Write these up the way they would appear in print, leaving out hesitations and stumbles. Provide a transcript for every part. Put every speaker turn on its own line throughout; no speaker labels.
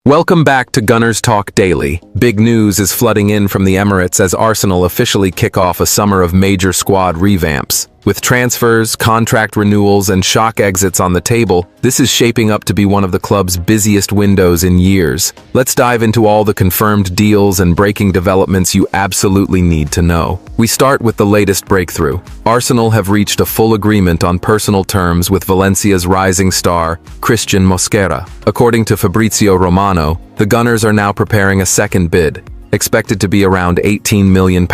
Welcome back to Gunners Talk Daily. Big news is flooding in from the Emirates as Arsenal officially kick off a summer of major squad revamps. With transfers, contract renewals, and shock exits on the table, this is shaping up to be one of the club's busiest windows in years. Let's dive into all the confirmed deals and breaking developments you absolutely need to know. We start with the latest breakthrough. Arsenal have reached a full agreement on personal terms with Valencia's rising star, Christian Mosquera. According to Fabrizio Romano, the Gunners are now preparing a second bid, expected to be around £18 million,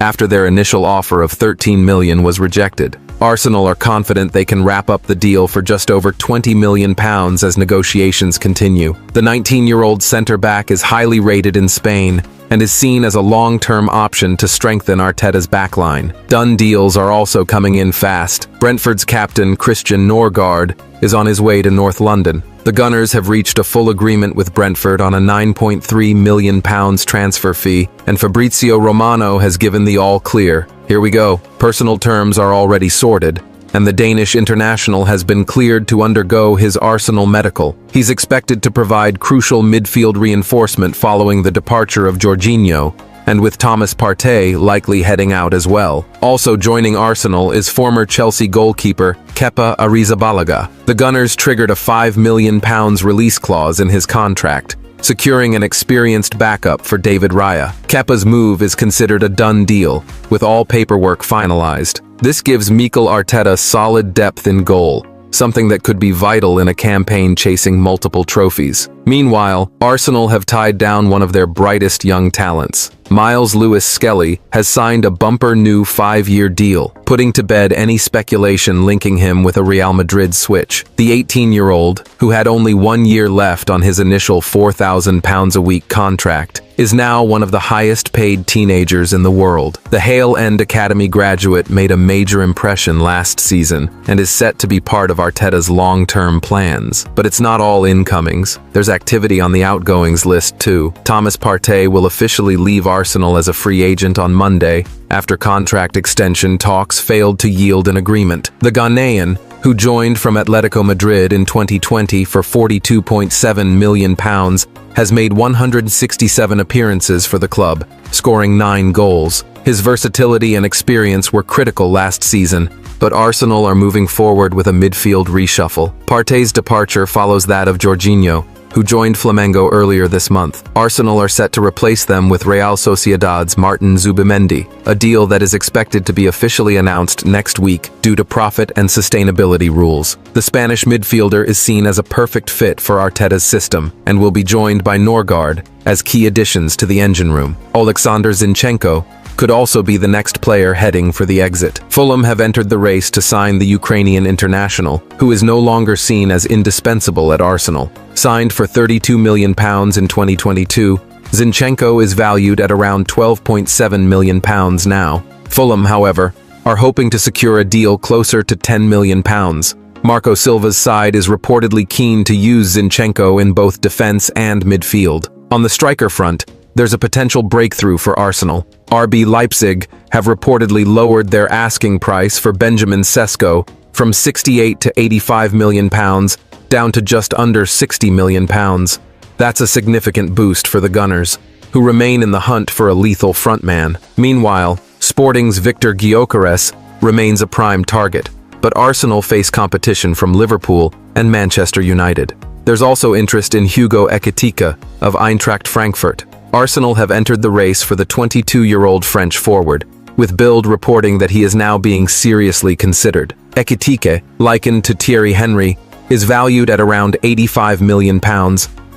after their initial offer of £13 million was rejected. Arsenal are confident they can wrap up the deal for just over £20 million as negotiations continue. The 19-year-old centre-back is highly rated in Spain and is seen as a long-term option to strengthen Arteta's backline. Done deals are also coming in fast. Brentford's captain, Christian Norgard, is on his way to North London. The Gunners have reached a full agreement with Brentford on a £9.3 million transfer fee, and Fabrizio Romano has given the all-clear. Here we go. Personal terms are already sorted, and the Danish international has been cleared to undergo his Arsenal medical. He's expected to provide crucial midfield reinforcement following the departure of Jorginho, and with Thomas Partey likely heading out as well. Also joining Arsenal is former Chelsea goalkeeper Kepa Arrizabalaga. The Gunners triggered a £5 million release clause in his contract, securing an experienced backup for David Raya. Kepa's move is considered a done deal, with all paperwork finalized. This gives Mikel Arteta solid depth in goal, something that could be vital in a campaign chasing multiple trophies. Meanwhile, Arsenal have tied down one of their brightest young talents. Miles Lewis-Skelly has signed a bumper new 5-year deal, putting to bed any speculation linking him with a Real Madrid switch. The 18-year-old, who had only 1 year left on his initial £4,000 a week contract, is now one of the highest-paid teenagers in the world. The Hale End Academy graduate made a major impression last season and is set to be part of Arteta's long-term plans. But it's not all incomings. There's activity on the outgoings list too. Thomas Partey will officially leave Arsenal as a free agent on Monday, after contract extension talks failed to yield an agreement. The Ghanaian, who joined from Atletico Madrid in 2020 for £42.7 million, has made 167 appearances for the club, scoring 9 goals. His versatility and experience were critical last season, but Arsenal are moving forward with a midfield reshuffle. Partey's departure follows that of Jorginho, who joined Flamengo earlier this month. Arsenal are set to replace them with Real Sociedad's Martin Zubimendi, a deal that is expected to be officially announced next week due to profit and sustainability rules. The Spanish midfielder is seen as a perfect fit for Arteta's system and will be joined by Norgard as key additions to the engine room. Oleksandr Zinchenko could also be the next player heading for the exit. Fulham have entered the race to sign the Ukrainian international, who is no longer seen as indispensable at Arsenal. Signed for £32 million in 2022, Zinchenko is valued at around £12.7 million now. Fulham, however, are hoping to secure a deal closer to £10 million. Marco Silva's side is reportedly keen to use Zinchenko in both defense and midfield. On the striker front, there's a potential breakthrough for Arsenal. RB Leipzig have reportedly lowered their asking price for Benjamin Sesko from £68 to £85 million down to just under £60 million. That's a significant boost for the Gunners, who remain in the hunt for a lethal frontman. Meanwhile, Sporting's Victor Gyökeres remains a prime target, but Arsenal face competition from Liverpool and Manchester United. There's also interest in Hugo Ekitike of Eintracht Frankfurt. Arsenal have entered the race for the 22-year-old French forward, with Bild reporting that he is now being seriously considered. Ekitike, likened to Thierry Henry, is valued at around £85 million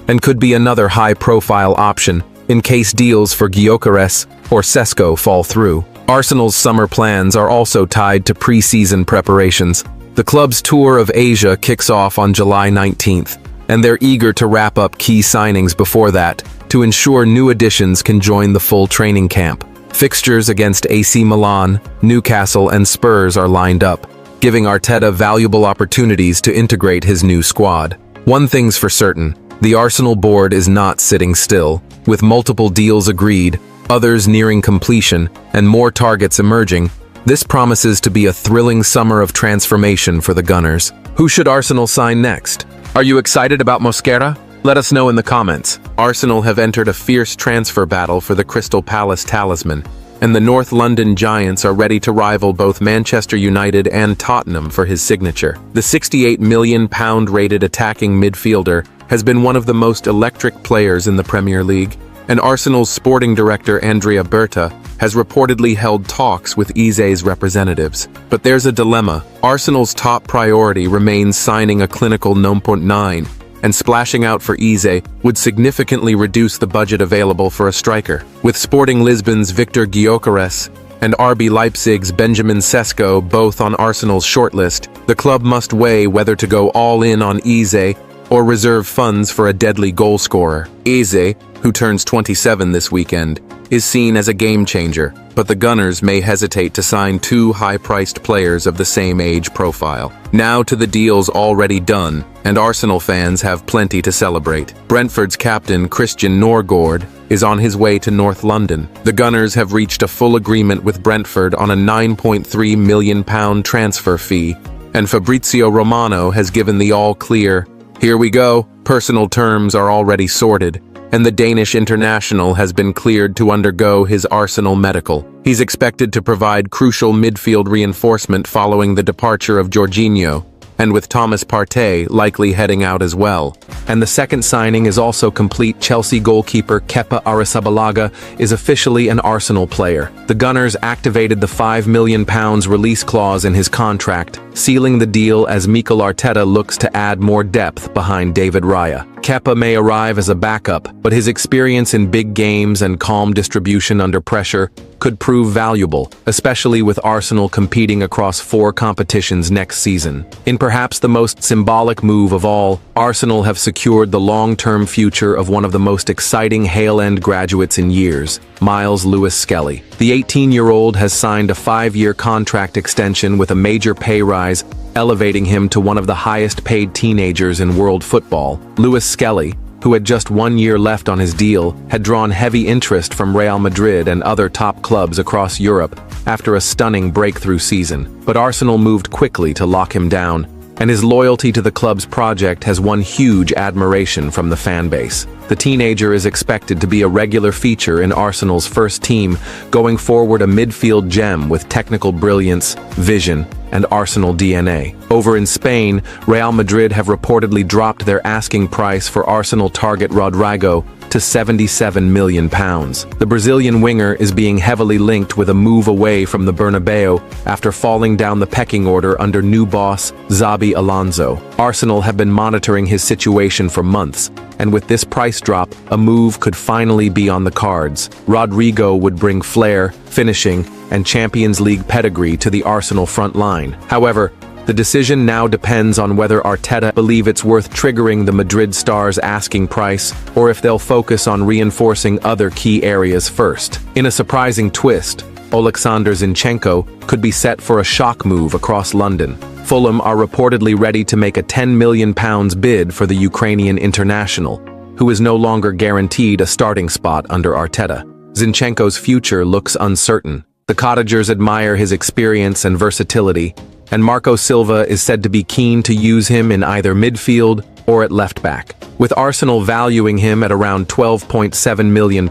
and could be another high-profile option in case deals for Gyökeres or Sesko fall through. Arsenal's summer plans are also tied to pre-season preparations. The club's tour of Asia kicks off on July 19th, and they're eager to wrap up key signings before that to ensure new additions can join the full training camp. Fixtures against AC Milan, Newcastle, and Spurs are lined up, giving Arteta valuable opportunities to integrate his new squad. One thing's for certain, the Arsenal board is not sitting still. With multiple deals agreed, others nearing completion, and more targets emerging, this promises to be a thrilling summer of transformation for the Gunners. Who should Arsenal sign next? Are you excited about Mosquera? Let us know in the comments. Arsenal have entered a fierce transfer battle for the Crystal Palace talisman, and the North London Giants are ready to rival both Manchester United and Tottenham for his signature. The £68 million rated attacking midfielder has been one of the most electric players in the Premier League, and Arsenal's sporting director Andrea Berta has reportedly held talks with Eze's representatives. But there's a dilemma. Arsenal's top priority remains signing a clinical 9.9, and splashing out for Eze would significantly reduce the budget available for a striker. With Sporting Lisbon's Victor Gyökeres and RB Leipzig's Benjamin Sesko both on Arsenal's shortlist, the club must weigh whether to go all in on Eze or reserve funds for a deadly goal scorer. Eze, who turns 27 this weekend, is seen as a game-changer, but the Gunners may hesitate to sign two high-priced players of the same age profile. Now to the deals already done, and Arsenal fans have plenty to celebrate. Brentford's captain Christian Norgård is on his way to North London. The Gunners have reached a full agreement with Brentford on a £9.3 million transfer fee, and Fabrizio Romano has given the all-clear. Here we go. Personal terms are already sorted, and the Danish international has been cleared to undergo his Arsenal medical. He's expected to provide crucial midfield reinforcement following the departure of Jorginho, and with Thomas Partey likely heading out as well. And the second signing is also complete. Chelsea goalkeeper Kepa Arrizabalaga is officially an Arsenal player. The Gunners activated the £5 million release clause in his contract, sealing the deal as Mikel Arteta looks to add more depth behind David Raya. Kepa may arrive as a backup, but his experience in big games and calm distribution under pressure could prove valuable, especially with Arsenal competing across 4 competitions next season. In perhaps the most symbolic move of all, Arsenal have secured the long-term future of one of the most exciting Hale End graduates in years, Miles Lewis-Skelly. The 18-year-old has signed a 5-year contract extension with a major pay rise, elevating him to one of the highest-paid teenagers in world football. Lewis-Skelly, who had just 1 year left on his deal, had drawn heavy interest from Real Madrid and other top clubs across Europe after a stunning breakthrough season. But Arsenal moved quickly to lock him down, and his loyalty to the club's project has won huge admiration from the fan base. The teenager is expected to be a regular feature in Arsenal's first team, going forward a midfield gem with technical brilliance, vision, and Arsenal DNA. Over in Spain, Real Madrid have reportedly dropped their asking price for Arsenal target Rodrigo to £77 million. The Brazilian winger is being heavily linked with a move away from the Bernabeu after falling down the pecking order under new boss Xabi Alonso. Arsenal have been monitoring his situation for months, and with this price drop, a move could finally be on the cards. Rodrigo would bring flair, finishing, and Champions League pedigree to the Arsenal front line. However, the decision now depends on whether Arteta believe it's worth triggering the Madrid star's asking price, or if they'll focus on reinforcing other key areas first. In a surprising twist, Oleksandr Zinchenko could be set for a shock move across London. Fulham are reportedly ready to make a £10 million bid for the Ukrainian international, who is no longer guaranteed a starting spot under Arteta. Zinchenko's future looks uncertain. The Cottagers admire his experience and versatility, and Marco Silva is said to be keen to use him in either midfield or at left back. With Arsenal valuing him at around £12.7 million,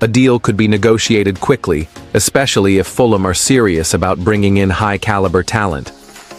a deal could be negotiated quickly, especially if Fulham are serious about bringing in high-caliber talent.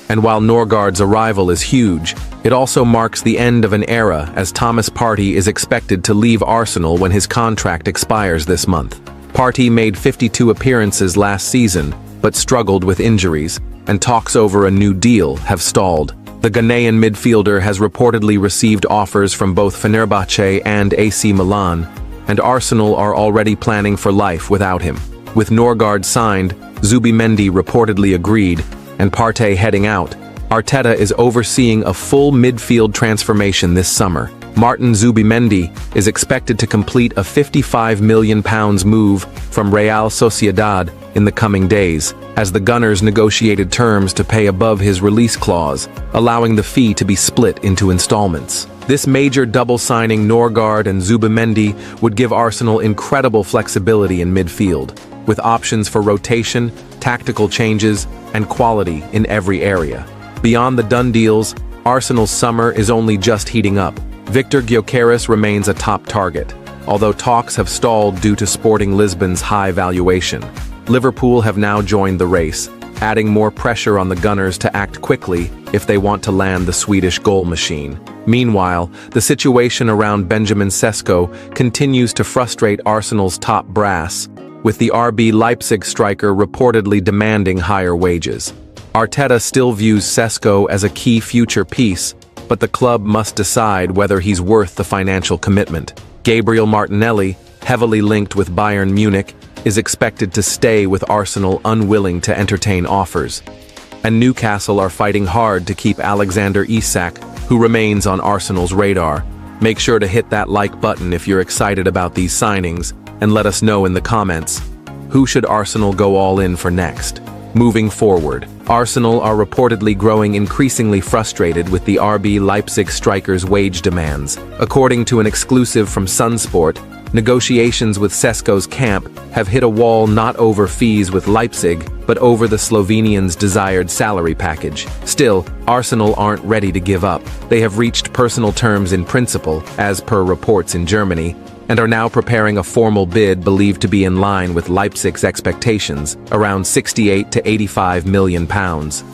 And while Norgård's arrival is huge, it also marks the end of an era as Thomas Partey is expected to leave Arsenal when his contract expires this month. Partey made 52 appearances last season, but struggled with injuries, and talks over a new deal have stalled. The Ghanaian midfielder has reportedly received offers from both Fenerbahce and AC Milan, and Arsenal are already planning for life without him. With Norgård signed, Zubimendi reportedly agreed, and Partey heading out, Arteta is overseeing a full midfield transformation this summer. Martin Zubimendi is expected to complete a £55 million move from Real Sociedad in the coming days, as the Gunners negotiated terms to pay above his release clause, allowing the fee to be split into installments. This major double signing Norgård and Zubimendi would give Arsenal incredible flexibility in midfield, with options for rotation, tactical changes, and quality in every area. Beyond the done deals, Arsenal's summer is only just heating up. Victor Gyökeres remains a top target, although talks have stalled due to Sporting Lisbon's high valuation. Liverpool have now joined the race, adding more pressure on the Gunners to act quickly if they want to land the Swedish goal machine. Meanwhile, the situation around Benjamin Sesko continues to frustrate Arsenal's top brass, with the RB Leipzig striker reportedly demanding higher wages. Arteta still views Sesko as a key future piece, but the club must decide whether he's worth the financial commitment. Gabriel Martinelli, heavily linked with Bayern Munich, is expected to stay with Arsenal, unwilling to entertain offers. And Newcastle are fighting hard to keep Alexander Isak, who remains on Arsenal's radar. Make sure to hit that like button if you're excited about these signings, and let us know in the comments. Who should Arsenal go all in for next? Moving forward, Arsenal are reportedly growing increasingly frustrated with the RB Leipzig striker's wage demands. According to an exclusive from Sunsport, negotiations with Sesko's camp have hit a wall not over fees with Leipzig, but over the Slovenian's desired salary package. Still, Arsenal aren't ready to give up. They have reached personal terms in principle, as per reports in Germany, and are now preparing a formal bid believed to be in line with Leipzig's expectations, around £68 to £85 million.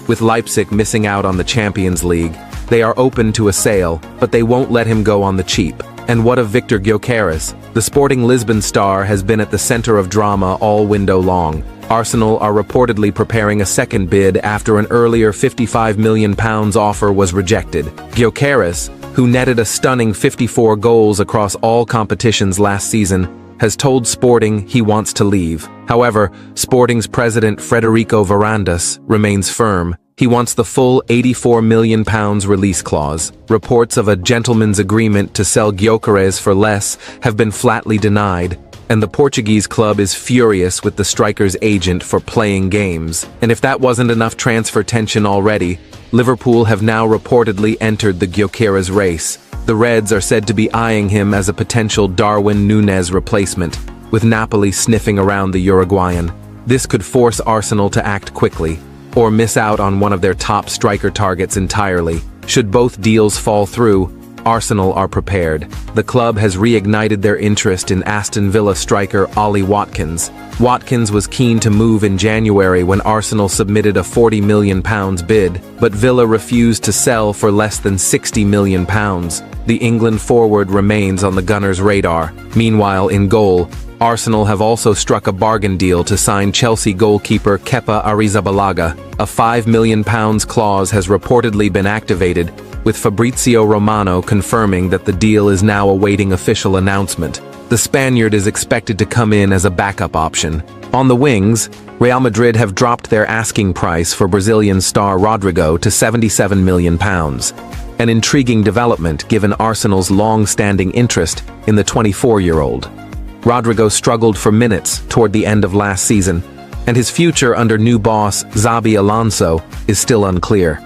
With Leipzig missing out on the Champions League, they are open to a sale, but they won't let him go on the cheap. And what of Victor Gyökeres? The Sporting Lisbon star has been at the center of drama all window long. Arsenal are reportedly preparing a second bid after an earlier £55 million offer was rejected. Gyökeres, who netted a stunning 54 goals across all competitions last season, has told Sporting he wants to leave. However, Sporting's president Frederico Varandas remains firm. He wants the full £84 million release clause. Reports of a gentleman's agreement to sell Gyökeres for less have been flatly denied, and the Portuguese club is furious with the striker's agent for playing games. And if that wasn't enough transfer tension already, Liverpool have now reportedly entered the Gyökeres race. The Reds are said to be eyeing him as a potential Darwin Núñez replacement, with Napoli sniffing around the Uruguayan. This could force Arsenal to act quickly, or miss out on one of their top striker targets entirely. Should both deals fall through, Arsenal are prepared. The club has reignited their interest in Aston Villa striker Ollie Watkins. Watkins was keen to move in January when Arsenal submitted a £40 million bid, but Villa refused to sell for less than £60 million. The England forward remains on the Gunners' radar. Meanwhile, in goal, Arsenal have also struck a bargain deal to sign Chelsea goalkeeper Kepa Arrizabalaga. A £5 million clause has reportedly been activated, with Fabrizio Romano confirming that the deal is now awaiting official announcement. The Spaniard is expected to come in as a backup option. On the wings, Real Madrid have dropped their asking price for Brazilian star Rodrigo to £77 million. An intriguing development given Arsenal's long-standing interest in the 24-year-old. Rodrigo struggled for minutes toward the end of last season, and his future under new boss Xabi Alonso is still unclear.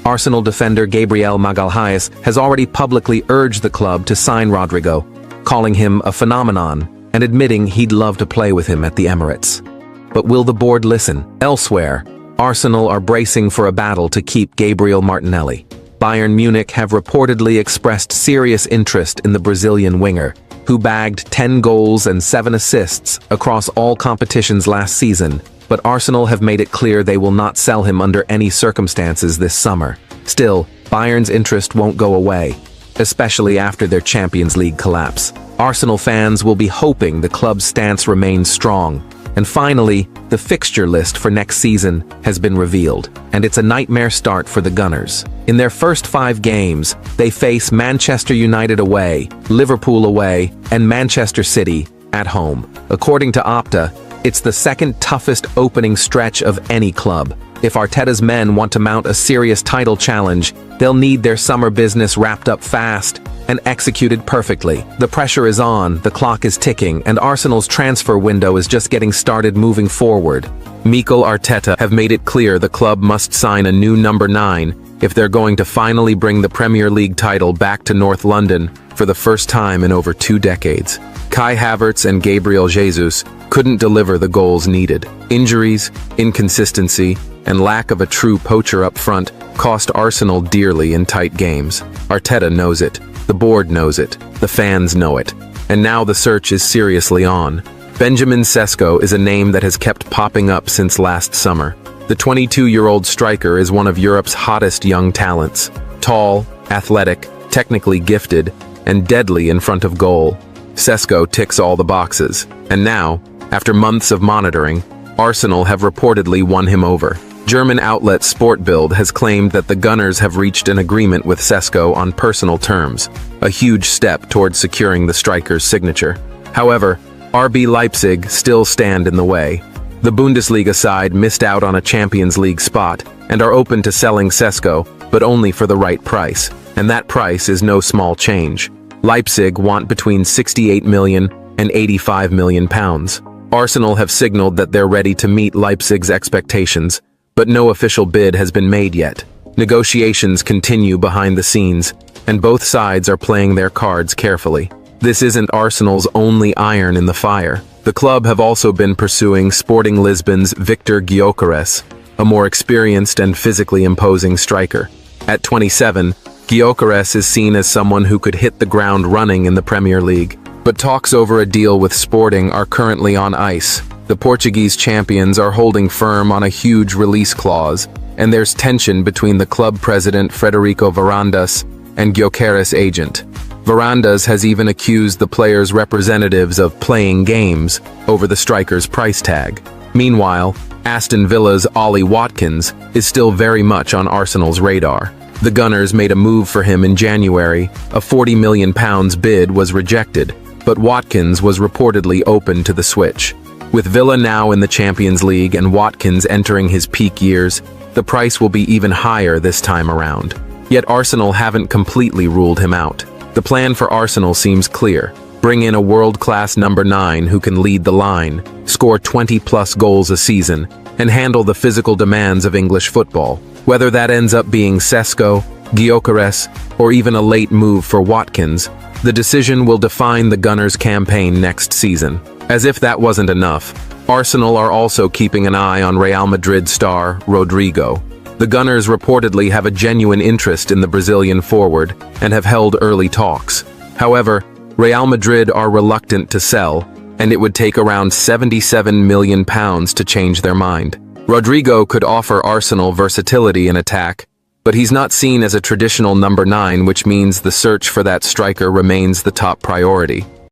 Arsenal defender Gabriel Magalhaes has already publicly urged the club to sign Rodrigo, calling him a phenomenon and admitting he'd love to play with him at the Emirates. But will the board listen? Elsewhere, Arsenal are bracing for a battle to keep Gabriel Martinelli. Bayern Munich have reportedly expressed serious interest in the Brazilian winger, who bagged 10 goals and 7 assists across all competitions last season, but Arsenal have made it clear they will not sell him under any circumstances this summer. Still, Bayern's interest won't go away, especially after their Champions League collapse. Arsenal fans will be hoping the club's stance remains strong. And finally, the fixture list for next season has been revealed, and it's a nightmare start for the Gunners. In their first 5 games, they face Manchester United away, Liverpool away, and Manchester City at home. According to Opta, it's the second toughest opening stretch of any club. If Arteta's men want to mount a serious title challenge, they'll need their summer business wrapped up fast and executed perfectly. The pressure is on, the clock is ticking, and Arsenal's transfer window is just getting started moving forward. Mikel Arteta have made it clear the club must sign a new number 9 if they're going to finally bring the Premier League title back to North London for the first time in over 2 decades. Kai Havertz and Gabriel Jesus couldn't deliver the goals needed. Injuries, inconsistency, and lack of a true poacher up front cost Arsenal dearly in tight games. Arteta knows it. The board knows it, the fans know it, and now the search is seriously on. Benjamin Sesko is a name that has kept popping up since last summer. The 22-year-old striker is one of Europe's hottest young talents. Tall, athletic, technically gifted, and deadly in front of goal. Sesko ticks all the boxes, and now, after months of monitoring, Arsenal have reportedly won him over. German outlet Sportbild has claimed that the Gunners have reached an agreement with Sesko on personal terms, a huge step towards securing the striker's signature. However, RB Leipzig still stand in the way. The Bundesliga side missed out on a Champions League spot and are open to selling Sesko, but only for the right price, and that price is no small change. Leipzig want between 68 million and 85 million pounds. Arsenal have signaled that they're ready to meet Leipzig's expectations, but no official bid has been made yet. Negotiations continue behind the scenes, and both sides are playing their cards carefully. This isn't Arsenal's only iron in the fire. The club have also been pursuing Sporting Lisbon's Victor Gyökeres, a more experienced and physically imposing striker. At 27, Gyökeres is seen as someone who could hit the ground running in the Premier League, but talks over a deal with Sporting are currently on ice. The Portuguese champions are holding firm on a huge release clause, and there's tension between the club president Frederico Varandas and Gyökeres' agent. Varandas has even accused the players' representatives of playing games over the striker's price tag. Meanwhile, Aston Villa's Ollie Watkins is still very much on Arsenal's radar. The Gunners made a move for him in January. A £40 million bid was rejected, but Watkins was reportedly open to the switch. With Villa now in the Champions League and Watkins entering his peak years, the price will be even higher this time around. Yet Arsenal haven't completely ruled him out. The plan for Arsenal seems clear. Bring in a world-class number 9 who can lead the line, score 20-plus goals a season, and handle the physical demands of English football. Whether that ends up being Sesko, Gyökeres, or even a late move for Watkins, the decision will define the Gunners' campaign next season. As if that wasn't enough, Arsenal are also keeping an eye on Real Madrid star Rodrigo. The Gunners reportedly have a genuine interest in the Brazilian forward and have held early talks. However, Real Madrid are reluctant to sell, and it would take around £77 million to change their mind. Rodrigo could offer Arsenal versatility in attack, but he's not seen as a traditional number 9, which means the search for that striker remains the top priority.